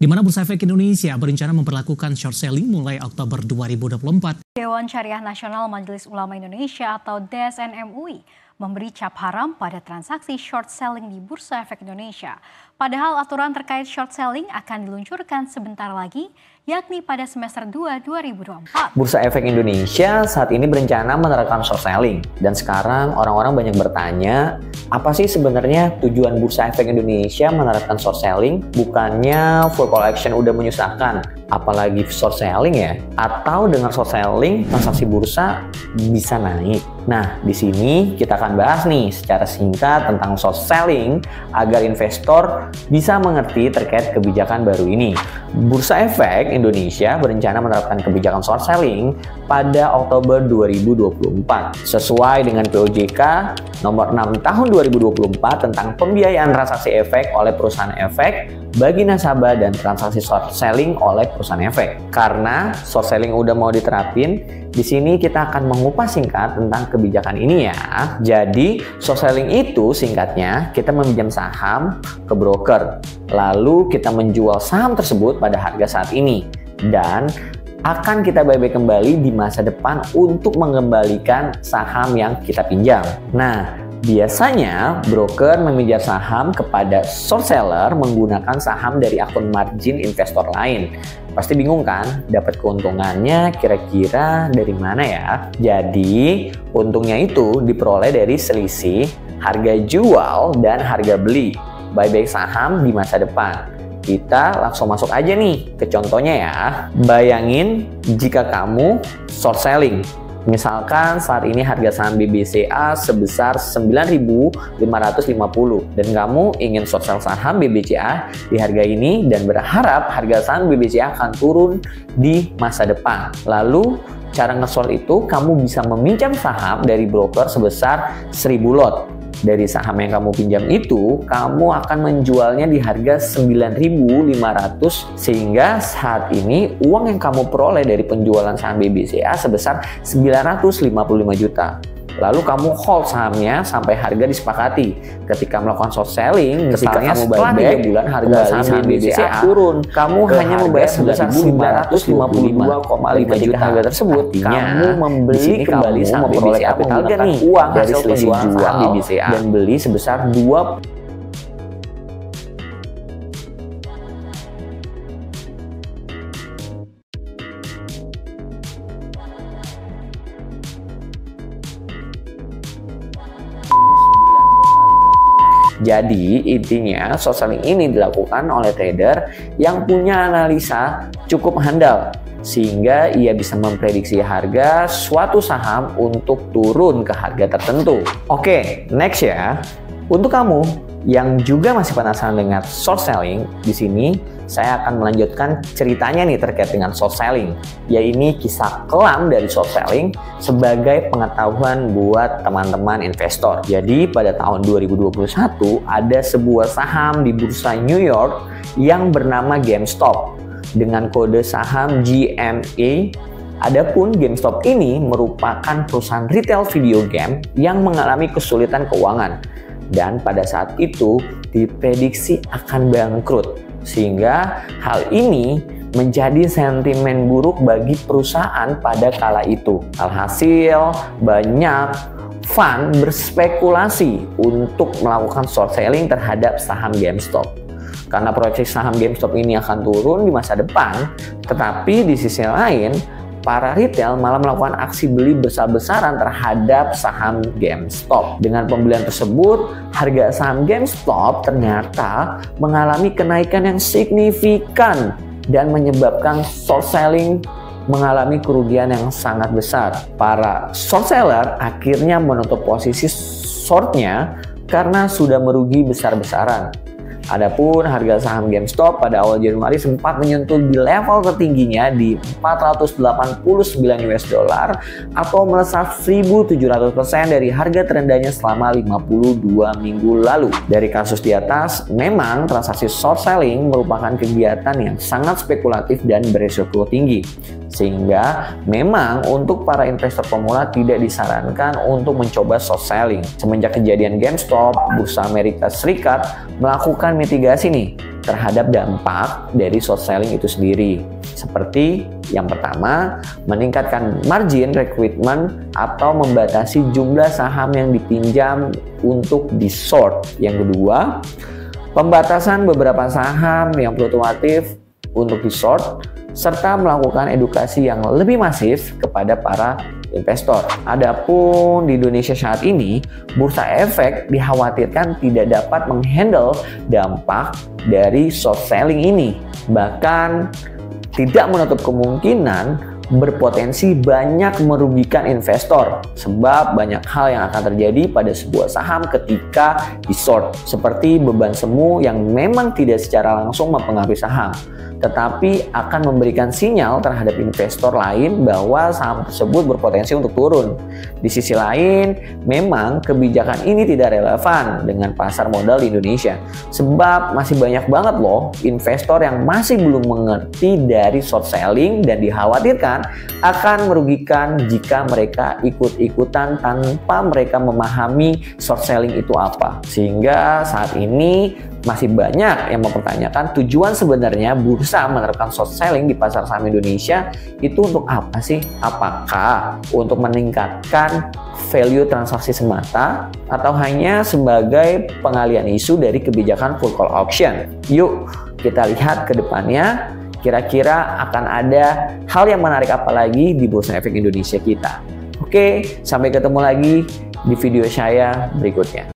di mana Bursa Efek Indonesia berencana memperlakukan short selling mulai Oktober 2024. Dewan Syariah Nasional Majelis Ulama Indonesia atau DSN MUI memberi cap haram pada transaksi short selling di Bursa Efek Indonesia. Padahal aturan terkait short selling akan diluncurkan sebentar lagi, yakni pada semester 2 2024. Bursa Efek Indonesia saat ini berencana menerapkan short selling. Dan sekarang orang-orang banyak bertanya, apa sih sebenarnya tujuan Bursa Efek Indonesia menerapkan short selling? Bukannya full call action udah menyusahkan, apalagi short selling ya? Atau dengan short selling transaksi bursa bisa naik? Nah, di sini kita akan bahas nih secara singkat tentang short selling agar investor bisa mengerti terkait kebijakan baru ini. Bursa Efek Indonesia berencana menerapkan kebijakan short selling pada Oktober 2024 sesuai dengan POJK nomor 6 tahun 2024 tentang pembiayaan transaksi efek oleh perusahaan efek bagi nasabah dan transaksi short selling oleh perusahaan efek. Karena short selling udah mau diterapin, di sini kita akan mengupas singkat tentang kebijakan ini ya. Jadi short selling itu singkatnya kita meminjam saham ke broker, lalu kita menjual saham tersebut pada harga saat ini dan akan kita buyback kembali di masa depan untuk mengembalikan saham yang kita pinjam. Nah, biasanya broker meminjam saham kepada short seller menggunakan saham dari akun margin investor lain. Pasti bingung kan, dapat keuntungannya kira-kira dari mana ya? Jadi, untungnya itu diperoleh dari selisih harga jual dan harga beli buyback saham di masa depan. Kita langsung masuk aja nih ke contohnya ya. Bayangin jika kamu short selling. Misalkan saat ini harga saham BBCA sebesar 9.550 dan kamu ingin short sell saham BBCA di harga ini dan berharap harga saham BBCA akan turun di masa depan. Lalu cara nge-short itu kamu bisa meminjam saham dari broker sebesar 1.000 lot. Dari saham yang kamu pinjam itu, kamu akan menjualnya di harga 9.500 sehingga saat ini uang yang kamu peroleh dari penjualan saham BBCA sebesar 955 juta. Lalu kamu hold sahamnya sampai harga disepakati. Ketika melakukan short selling, misalnya setelah 3 bulan harga saham BBCA turun, kamu hanya membayar sebesar 955,5 juta. Harga tersebut, kamu membeli kembali saham BBCA menggunakan uang dari selisih jual BBCA dan beli sebesar 2. Jadi intinya short selling ini dilakukan oleh trader yang punya analisa cukup handal sehingga ia bisa memprediksi harga suatu saham untuk turun ke harga tertentu. Oke, next ya. Untuk kamu yang juga masih penasaran dengan short selling, di sini saya akan melanjutkan ceritanya nih terkait dengan short selling. Ya ini kisah kelam dari short selling sebagai pengetahuan buat teman-teman investor. Jadi pada tahun 2021 ada sebuah saham di bursa New York yang bernama GameStop dengan kode saham GMA. Adapun GameStop ini merupakan perusahaan retail video game yang mengalami kesulitan keuangan dan pada saat itu diprediksi akan bangkrut. Sehingga hal ini menjadi sentimen buruk bagi perusahaan pada kala itu. Alhasil banyak fund berspekulasi untuk melakukan short selling terhadap saham GameStop. Karena proyeksi saham GameStop ini akan turun di masa depan, tetapi di sisi lain para retail malah melakukan aksi beli besar-besaran terhadap saham GameStop. Dengan pembelian tersebut, harga saham GameStop ternyata mengalami kenaikan yang signifikan dan menyebabkan short selling mengalami kerugian yang sangat besar. Para short seller akhirnya menutup posisi shortnya karena sudah merugi besar-besaran. Adapun harga saham GameStop pada awal Januari sempat menyentuh di level tertingginya di 489 US dollar atau melesat 1.700% dari harga terendahnya selama 52 minggu lalu. Dari kasus di atas, memang transaksi short selling merupakan kegiatan yang sangat spekulatif dan berisiko tinggi. Sehingga memang untuk para investor pemula tidak disarankan untuk mencoba short selling. Semenjak kejadian GameStop, Bursa Amerika Serikat melakukan melakukan mitigasi nih terhadap dampak dari short selling itu sendiri. Seperti yang pertama, meningkatkan margin recruitment atau membatasi jumlah saham yang dipinjam untuk di short. Yang kedua, pembatasan beberapa saham yang fluktuatif untuk di short, serta melakukan edukasi yang lebih masif kepada para investor. Adapun di Indonesia saat ini, bursa efek dikhawatirkan tidak dapat menghandle dampak dari short selling ini. Bahkan tidak menutup kemungkinan berpotensi banyak merugikan investor, sebab banyak hal yang akan terjadi pada sebuah saham ketika di short, seperti beban semu yang memang tidak secara langsung mempengaruhi saham, tetapi akan memberikan sinyal terhadap investor lain bahwa saham tersebut berpotensi untuk turun. Di sisi lain, memang kebijakan ini tidak relevan dengan pasar modal di Indonesia, sebab masih banyak banget loh investor yang masih belum mengerti dari short selling dan dikhawatirkan akan merugikan jika mereka ikut-ikutan tanpa mereka memahami short selling itu apa. Sehingga saat ini masih banyak yang mempertanyakan tujuan sebenarnya bursa menerapkan short selling di pasar saham Indonesia itu untuk apa sih? Apakah untuk meningkatkan value transaksi semata atau hanya sebagai pengalihan isu dari kebijakan full call option? Yuk kita lihat ke depannya, kira-kira akan ada hal yang menarik apa lagi di Bursa Efek Indonesia kita. Oke, sampai ketemu lagi di video saya berikutnya.